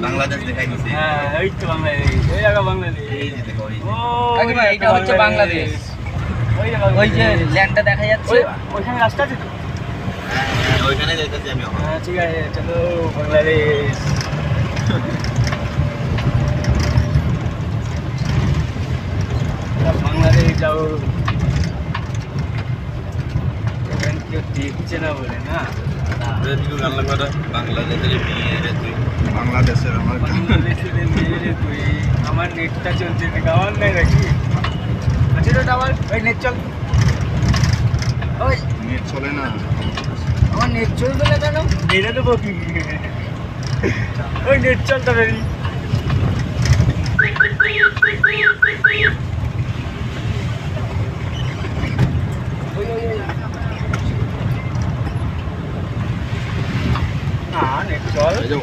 বাংলাদেশ দেখাই দিছে। হ্যাঁ এই তো বাংলাদেশ, এই জায়গা বাংলাদেশ। এই যে দেখো এই যে। কাকিমা এটা হচ্ছে বাংলাদেশ। ওই যে ল্যান্ডটা দেখা যাচ্ছে, ওইখানে রাস্তা আছে তো। হ্যাঁ, ওইখানে যাইতেছি আমি এখন। হ্যাঁ ঠিক আছে, চলো বাংলাদেশ। বাংলাদেশ যাও, ওখানে কেউ দেখছে না বলে না। রেডিও গান লাগবে না, বাংলাদেশের মেয়ে রে তুই। বাংলাদেশের আমার বাংলাদেশের মেয়ে রে তুই, আমার নেটটা চলছে, টাওয়ার নাই নাকি? আছে তো টাওয়ার, ওই নেট চল। ওই নেট চলে না। আমার নেট চলবে না কেন? মেরে দেবো কি? ওই নেট চলতে পারি। না নেট চল। যাও।